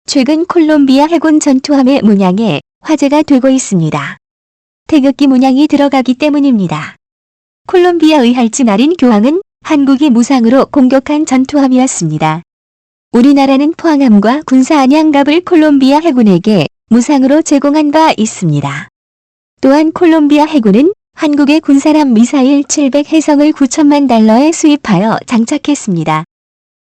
최근 콜롬비아 해군 전투함의 문양에 화제가 되고 있습니다. 태극기 문양이 들어가기 때문입니다. 콜롬비아의 할지 마린 교황은 한국이 무상으로 공격한 전투함이었습니다. 우리나라는 포항함과 군사 안양갑을 콜롬비아 해군에게 무상으로 제공한 바 있습니다. 또한 콜롬비아 해군은 한국의 군사람 미사일 700해성을 9천만 달러에 수입하여 장착했습니다.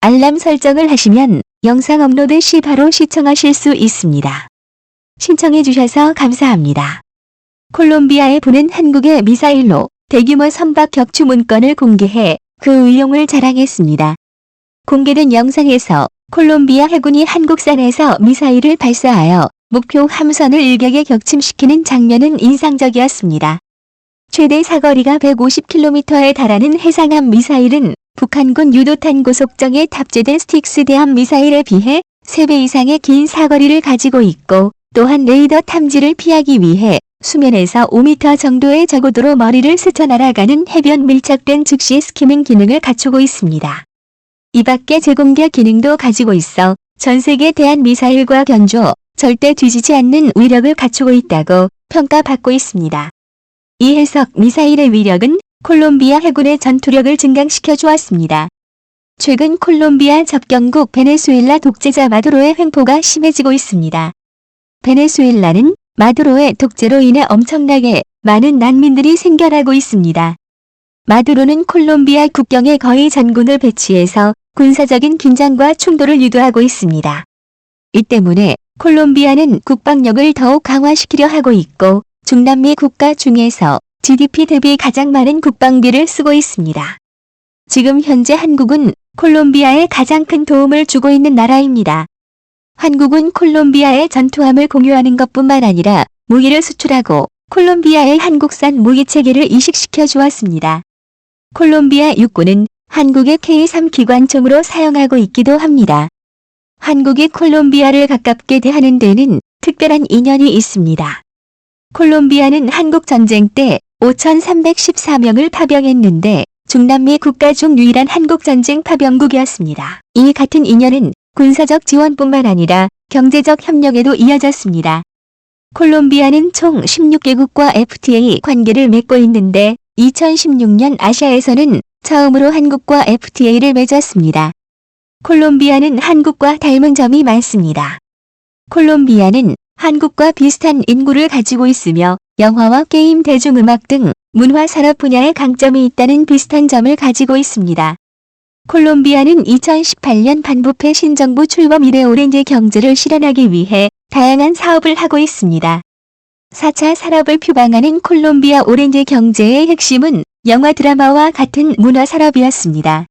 알람 설정을 하시면 영상 업로드 시 바로 시청하실 수 있습니다. 신청해 주셔서 감사합니다. 콜롬비아에 보낸 한국의 미사일로 대규모 선박 격추 문건을 공개해 그 의용을 자랑했습니다. 공개된 영상에서 콜롬비아 해군이 한국산에서 미사일을 발사하여 목표 함선을 일격에 격침시키는 장면은 인상적이었습니다. 최대 사거리가 150km에 달하는 해상함 미사일은 북한군 유도탄 고속정에 탑재된 스틱스 대함 미사일에 비해 3배 이상의 긴 사거리를 가지고 있고 또한 레이더 탐지를 피하기 위해 수면에서 5m 정도의 저고도로 머리를 스쳐 날아가는 해변 밀착된 즉시 스키밍 기능을 갖추고 있습니다. 이 밖에 제공격 기능도 가지고 있어 전 세계 대한 미사일과 견조, 절대 뒤지지 않는 위력을 갖추고 있다고 평가받고 있습니다. 이 해석 미사일의 위력은 콜롬비아 해군의 전투력을 증강시켜 주었습니다. 최근 콜롬비아 접경국 베네수엘라 독재자 마두로의 횡포가 심해지고 있습니다. 베네수엘라는 마두로의 독재로 인해 엄청나게 많은 난민들이 생겨나고 있습니다. 마두로는 콜롬비아 국경에 거의 전군을 배치해서 군사적인 긴장과 충돌을 유도하고 있습니다. 이 때문에 콜롬비아는 국방력을 더욱 강화시키려 하고 있고 중남미 국가 중에서 GDP 대비 가장 많은 국방비를 쓰고 있습니다. 지금 현재 한국은 콜롬비아에 가장 큰 도움을 주고 있는 나라입니다. 한국은 콜롬비아의 전투함을 공유하는 것뿐만 아니라 무기를 수출하고 콜롬비아의 한국산 무기체계를 이식시켜 주었습니다. 콜롬비아 육군은 한국의 K3 기관총으로 사용하고 있기도 합니다. 한국이 콜롬비아를 가깝게 대하는 데는 특별한 인연이 있습니다. 콜롬비아는 한국 전쟁 때 5,314명을 파병했는데 중남미 국가 중 유일한 한국 전쟁 파병국이었습니다. 이 같은 인연은 군사적 지원뿐만 아니라 경제적 협력에도 이어졌습니다. 콜롬비아는 총 16개국과 FTA 관계를 맺고 있는데 2016년 아시아에서는 처음으로 한국과 FTA를 맺었습니다. 콜롬비아는 한국과 닮은 점이 많습니다. 콜롬비아는 한국과 비슷한 인구를 가지고 있으며 영화와 게임, 대중음악 등 문화 산업 분야에 강점이 있다는 비슷한 점을 가지고 있습니다. 콜롬비아는 2018년 반부패 신정부 출범 이래 오렌지 경제를 실현하기 위해 다양한 사업을 하고 있습니다. 4차 산업을 표방하는 콜롬비아 오렌지 경제의 핵심은 영화 드라마와 같은 문화 산업이었습니다.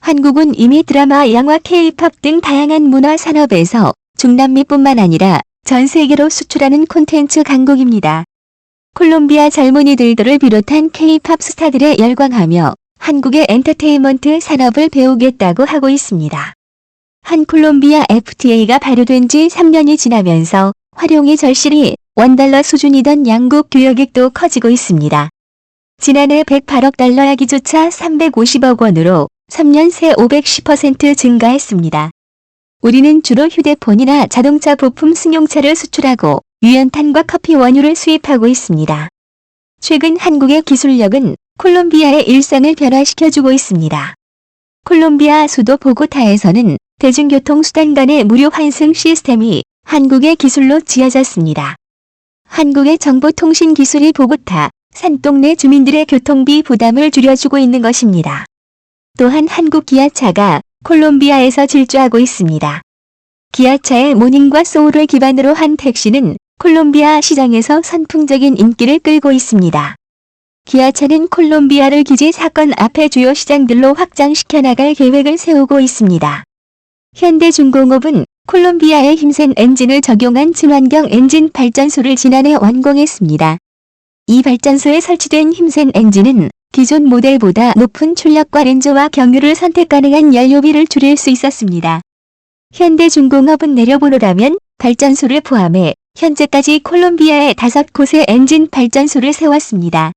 한국은 이미 드라마, 영화, K-팝 등 다양한 문화 산업에서 중남미뿐만 아니라 전 세계로 수출하는 콘텐츠 강국입니다. 콜롬비아 젊은이들을 비롯한 K-팝 스타들에 열광하며 한국의 엔터테인먼트 산업을 배우겠다고 하고 있습니다. 한 콜롬비아 FTA가 발효된 지 3년이 지나면서 활용이 절실히 $1 수준이던 양국 교역액도 커지고 있습니다. 지난해 108억 달러 하기조차 350억 원으로 3년 새 510% 증가했습니다. 우리는 주로 휴대폰이나 자동차 부품 승용차를 수출하고 유연탄과 커피 원유를 수입하고 있습니다. 최근 한국의 기술력은 콜롬비아의 일상을 변화시켜주고 있습니다. 콜롬비아 수도 보고타에서는 대중교통수단 간의 무료 환승 시스템이 한국의 기술로 지어졌습니다. 한국의 정보통신 기술이 보고타, 산동네 주민들의 교통비 부담을 줄여주고 있는 것입니다. 또한 한국 기아차가 콜롬비아에서 질주하고 있습니다. 기아차의 모닝과 소울을 기반으로 한 택시는 콜롬비아 시장에서 선풍적인 인기를 끌고 있습니다. 기아차는 콜롬비아를 기지 사건 앞에 주요 시장들로 확장시켜 나갈 계획을 세우고 있습니다. 현대중공업은 콜롬비아의 힘센 엔진을 적용한 친환경 엔진 발전소를 지난해 완공했습니다. 이 발전소에 설치된 힘센 엔진은 기존 모델보다 높은 출력과 렌즈와 경유를 선택 가능한 연료비를 줄일 수 있었습니다. 현대중공업은 내려보노라면 발전소를 포함해 현재까지 콜롬비아에 5곳의 엔진 발전소를 세웠습니다.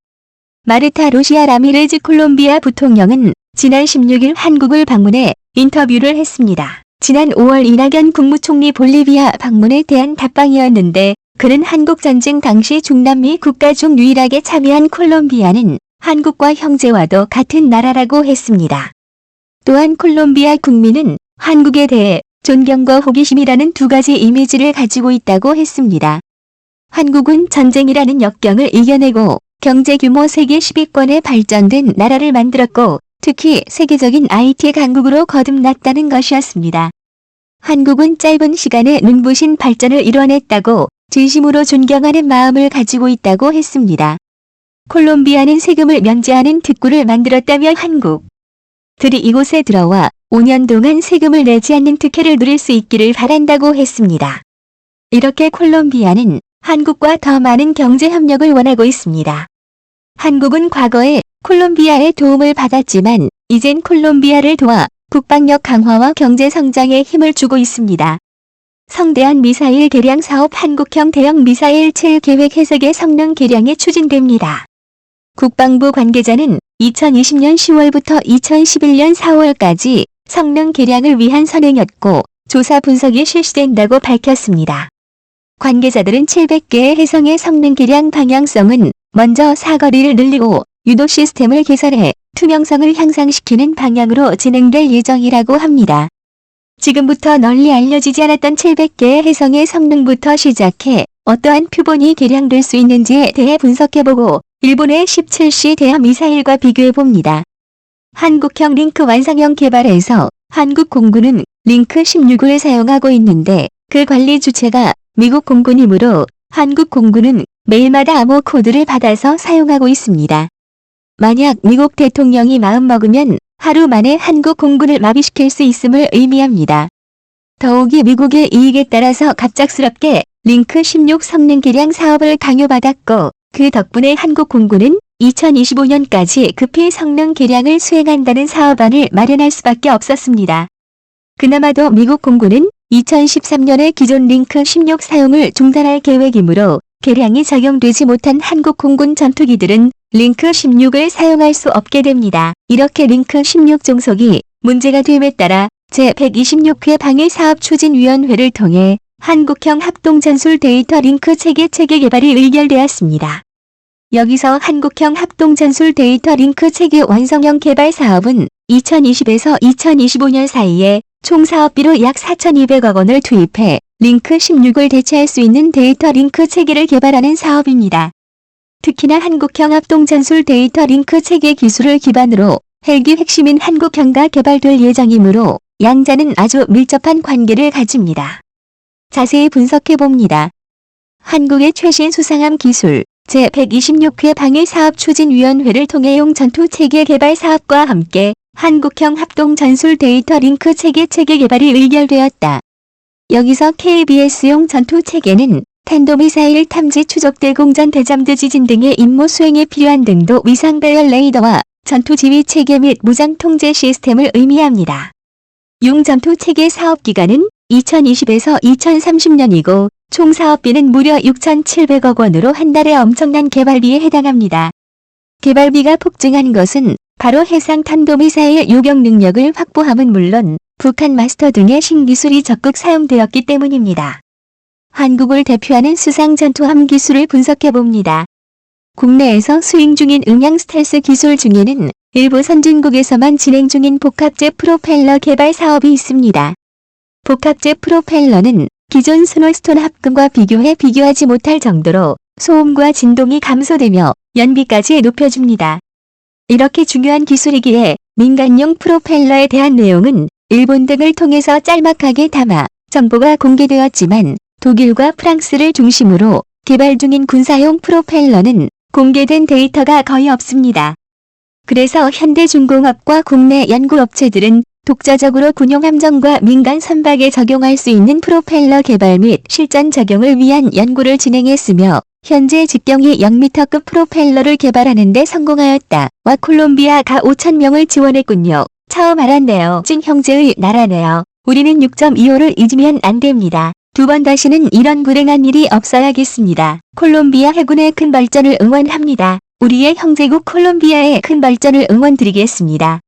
마르타 루시아 라미레즈 콜롬비아 부통령은 지난 16일 한국을 방문해 인터뷰를 했습니다. 지난 5월 이낙연 국무총리 볼리비아 방문에 대한 답방이었는데 그는 한국전쟁 당시 중남미 국가 중 유일하게 참여한 콜롬비아는 한국과 형제와도 같은 나라라고 했습니다. 또한 콜롬비아 국민은 한국에 대해 존경과 호기심이라는 두 가지 이미지를 가지고 있다고 했습니다. 한국은 전쟁이라는 역경을 이겨내고 경제 규모 세계 10위권에 발전된 나라를 만들었고 특히 세계적인 IT 강국으로 거듭났다는 것이었습니다. 한국은 짧은 시간에 눈부신 발전을 이뤄냈다고 진심으로 존경하는 마음을 가지고 있다고 했습니다. 콜롬비아는 세금을 면제하는 특구를 만들었다며 한국들이 이곳에 들어와 5년 동안 세금을 내지 않는 특혜를 누릴 수 있기를 바란다고 했습니다. 이렇게 콜롬비아는 한국과 더 많은 경제 협력을 원하고 있습니다. 한국은 과거에 콜롬비아의 도움을 받았지만 이젠 콜롬비아를 도와 국방력 강화와 경제 성장에 힘을 주고 있습니다. 성대한 미사일 개량 사업 한국형 대형 미사일 7계획 해석의 성능 개량이 추진됩니다. 국방부 관계자는 2020년 10월부터 2011년 4월까지 성능 개량을 위한 선행이었고 조사 분석이 실시된다고 밝혔습니다. 관계자들은 700개의 해성의 성능 개량 방향성은 먼저 사거리를 늘리고 유도 시스템을 개선해 투명성을 향상시키는 방향으로 진행될 예정이라고 합니다. 지금부터 널리 알려지지 않았던 700개의 해성의 성능부터 시작해 어떠한 표본이 개량될 수 있는지에 대해 분석해보고 일본의 17시 대함 미사일과 비교해봅니다. 한국형 링크 완성형 개발에서 한국 공군은 링크 16을 사용하고 있는데 그 관리 주체가 미국 공군이므로 한국 공군은 매일마다 암호 코드를 받아서 사용하고 있습니다. 만약 미국 대통령이 마음먹으면 하루 만에 한국 공군을 마비시킬 수 있음을 의미합니다. 더욱이 미국의 이익에 따라서 갑작스럽게 링크 16 성능 개량 사업을 강요받았고 그 덕분에 한국 공군은 2025년까지 급히 성능 개량을 수행한다는 사업안을 마련할 수밖에 없었습니다. 그나마도 미국 공군은 2013년에 기존 링크 16 사용을 중단할 계획이므로 개량이 적용되지 못한 한국 공군 전투기들은 링크 16을 사용할 수 없게 됩니다. 이렇게 링크 16 종속이 문제가 됨에 따라 제126회 방위사업추진위원회를 통해 한국형 합동전술 데이터 링크 체계 개발이 의결되었습니다. 여기서 한국형 합동전술 데이터 링크 체계 완성형 개발 사업은 2020에서 2025년 사이에 총 사업비로 약 4,200억 원을 투입해 링크 16을 대체할 수 있는 데이터 링크 체계를 개발하는 사업입니다. 특히나 한국형 합동전술 데이터 링크 체계 기술을 기반으로 헬기 핵심인 한국형가 개발될 예정이므로 양자는 아주 밀접한 관계를 가집니다. 자세히 분석해봅니다. 한국의 최신 수상함 기술 제126회 방위사업추진위원회를 통해용 전투체계 개발 사업과 함께 한국형 합동전술 데이터 링크 체계 개발이 의결되었다. 여기서 KBS용 전투체계는 탄도미사일 탐지 추적 대공전 대잠드 지진 등의 임무 수행에 필요한 등도 위상 배열 레이더와 전투 지휘 체계 및 무장 통제 시스템을 의미합니다. 용 전투체계 사업 기간은 2020에서 2030년이고 총 사업비는 무려 6,700억 원으로 한 달에 엄청난 개발비에 해당합니다. 개발비가 폭증한 것은 바로 해상 탄도미사일 요격 능력을 확보함은 물론 북한 마스터 등의 신기술이 적극 사용되었기 때문입니다. 한국을 대표하는 수상 전투함 기술을 분석해봅니다. 국내에서 수행 중인 음향 스텔스 기술 중에는 일부 선진국에서만 진행 중인 복합제 프로펠러 개발 사업이 있습니다. 복합제 프로펠러는 기존 스노스톤 합금과 비교하지 못할 정도로 소음과 진동이 감소되며 연비까지 높여줍니다. 이렇게 중요한 기술이기에 민간용 프로펠러에 대한 내용은 일본 등을 통해서 짤막하게 담아 정보가 공개되었지만 독일과 프랑스를 중심으로 개발 중인 군사용 프로펠러는 공개된 데이터가 거의 없습니다. 그래서 현대중공업과 국내 연구업체들은 독자적으로 군용 함정과 민간 선박에 적용할 수 있는 프로펠러 개발 및 실전 적용을 위한 연구를 진행했으며 현재 직경이 0m급 프로펠러를 개발하는 데 성공하였다. 와 콜롬비아가 5,000명을 지원했군요. 처음 알았네요. 찐 형제의 나라네요. 우리는 6.25를 잊으면 안 됩니다. 두 번 다시는 이런 불행한 일이 없어야겠습니다. 콜롬비아 해군의 큰 발전을 응원합니다. 우리의 형제국 콜롬비아의 큰 발전을 응원드리겠습니다.